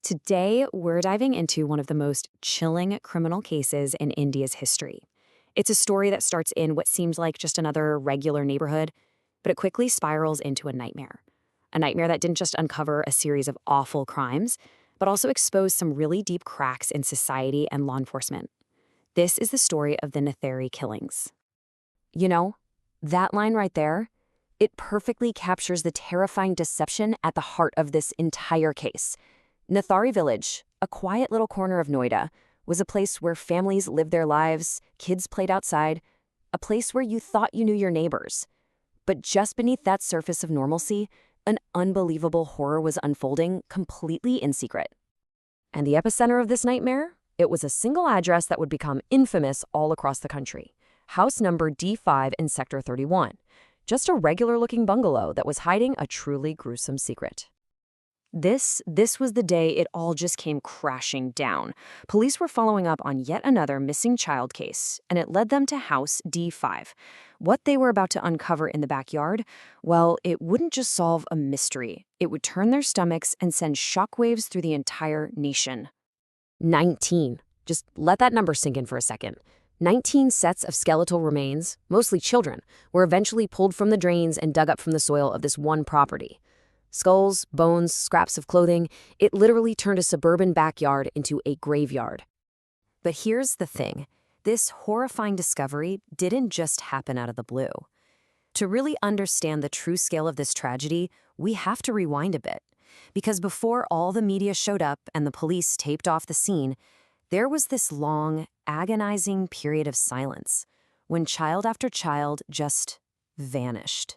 Today, we're diving into one of the most chilling criminal cases in India's history. It's a story that starts in what seems like just another regular neighborhood, but it quickly spirals into a nightmare. A nightmare that didn't just uncover a series of awful crimes, but also exposed some really deep cracks in society and law enforcement. This is the story of the Nithari Killings. You know, that line right there, it perfectly captures the terrifying deception at the heart of this entire case. Nithari Village, a quiet little corner of Noida, was a place where families lived their lives, kids played outside, a place where you thought you knew your neighbors. But just beneath that surface of normalcy, an unbelievable horror was unfolding completely in secret. And the epicenter of this nightmare? It was a single address that would become infamous all across the country. House number D5 in Sector 31. Just a regular-looking bungalow that was hiding a truly gruesome secret. This was the day it all just came crashing down. Police were following up on yet another missing child case, and it led them to House D5. What they were about to uncover in the backyard, well, it wouldn't just solve a mystery. It would turn their stomachs and send shockwaves through the entire nation. 19. Just let that number sink in for a second. 19 sets of skeletal remains, mostly children, were eventually pulled from the drains and dug up from the soil of this one property. Skulls, bones, scraps of clothing, it literally turned a suburban backyard into a graveyard. But here's the thing. This horrifying discovery didn't just happen out of the blue. To really understand the true scale of this tragedy, we have to rewind a bit. Because before all the media showed up and the police taped off the scene, there was this long, agonizing period of silence, when child after child just vanished.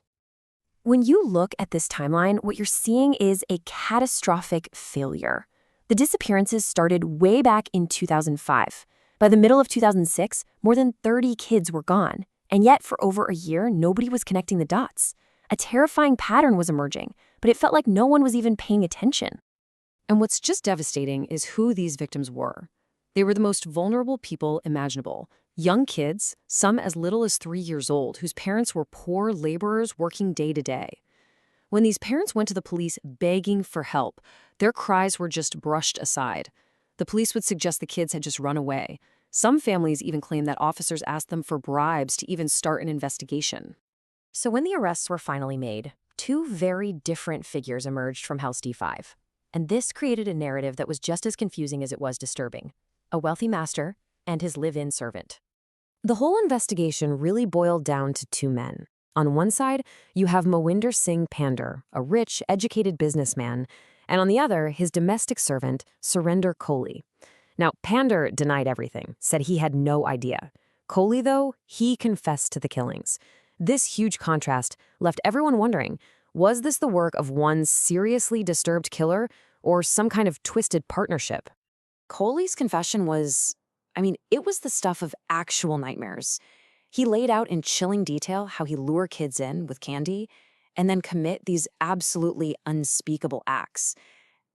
When you look at this timeline, what you're seeing is a catastrophic failure. The disappearances started way back in 2005. By the middle of 2006, more than 30 kids were gone. And yet, for over a year, nobody was connecting the dots. A terrifying pattern was emerging, but it felt like no one was even paying attention. And what's just devastating is who these victims were. They were the most vulnerable people imaginable. Young kids, some as little as 3 years old, whose parents were poor laborers working day to day. When these parents went to the police begging for help, their cries were just brushed aside. The police would suggest the kids had just run away. Some families even claimed that officers asked them for bribes to even start an investigation. So when the arrests were finally made, two very different figures emerged from House D5. And this created a narrative that was just as confusing as it was disturbing. A wealthy master and his live-in servant. The whole investigation really boiled down to two men. On one side, you have Mohinder Singh Pandher, a rich, educated businessman, and on the other, his domestic servant, Surinder Kohli. Now, Pandher denied everything, said he had no idea. Kohli, though, he confessed to the killings. This huge contrast left everyone wondering, was this the work of one seriously disturbed killer or some kind of twisted partnership? Kohli's confession was, it was the stuff of actual nightmares. He laid out in chilling detail how he lure kids in with candy and then commit these absolutely unspeakable acts.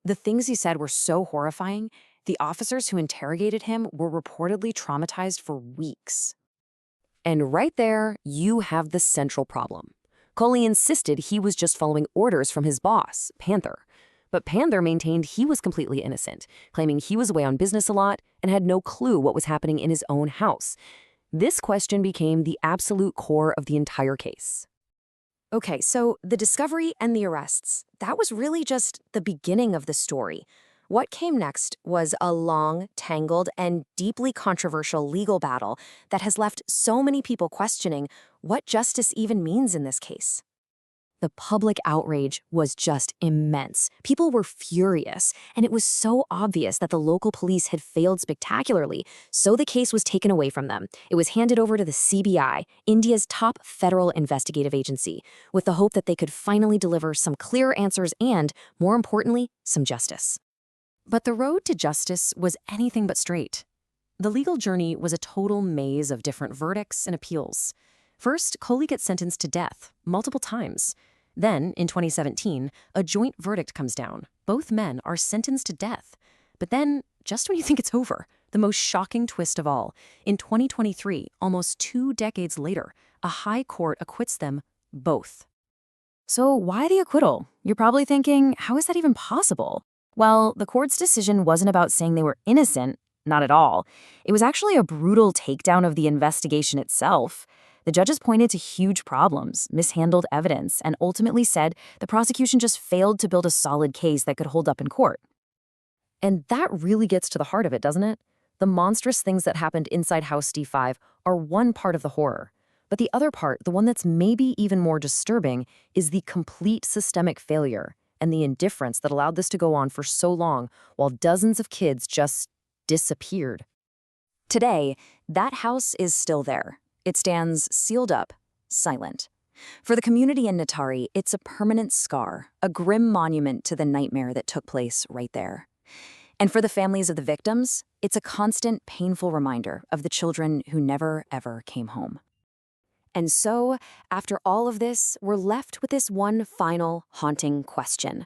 The things he said were so horrifying, the officers who interrogated him were reportedly traumatized for weeks. And right there, you have the central problem. Kohli insisted he was just following orders from his boss, Pandher. But Pandher maintained he was completely innocent, claiming he was away on business a lot and had no clue what was happening in his own house. This question became the absolute core of the entire case. Okay, so the discovery and the arrests, that was really just the beginning of the story. What came next was a long, tangled, and deeply controversial legal battle that has left so many people questioning what justice even means in this case. The public outrage was just immense. People were furious, and it was so obvious that the local police had failed spectacularly, so the case was taken away from them. It was handed over to the CBI, India's top federal investigative agency, with the hope that they could finally deliver some clear answers and, more importantly, some justice. But the road to justice was anything but straight. The legal journey was a total maze of different verdicts and appeals. First, Kohli gets sentenced to death, multiple times. Then, in 2017, a joint verdict comes down. Both men are sentenced to death. But then, just when you think it's over, the most shocking twist of all, in 2023, almost 2 decades later, a high court acquits them both. So why the acquittal? You're probably thinking, how is that even possible? Well, the court's decision wasn't about saying they were innocent, not at all. It was actually a brutal takedown of the investigation itself. The judges pointed to huge problems, mishandled evidence, and ultimately said the prosecution just failed to build a solid case that could hold up in court. And that really gets to the heart of it, doesn't it? The monstrous things that happened inside House D5 are one part of the horror. But the other part, the one that's maybe even more disturbing, is the complete systemic failure and the indifference that allowed this to go on for so long while dozens of kids just disappeared. Today, that house is still there. It stands sealed up, silent. For the community in Nithari, it's a permanent scar, a grim monument to the nightmare that took place right there. And for the families of the victims, it's a constant, painful reminder of the children who never, ever came home. And so, after all of this, we're left with this one final, haunting question.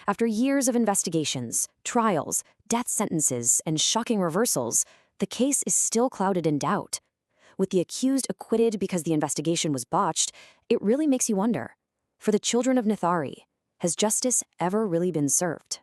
After years of investigations, trials, death sentences, and shocking reversals, the case is still clouded in doubt. With the accused acquitted because the investigation was botched, it really makes you wonder, for the children of Nithari, has justice ever really been served?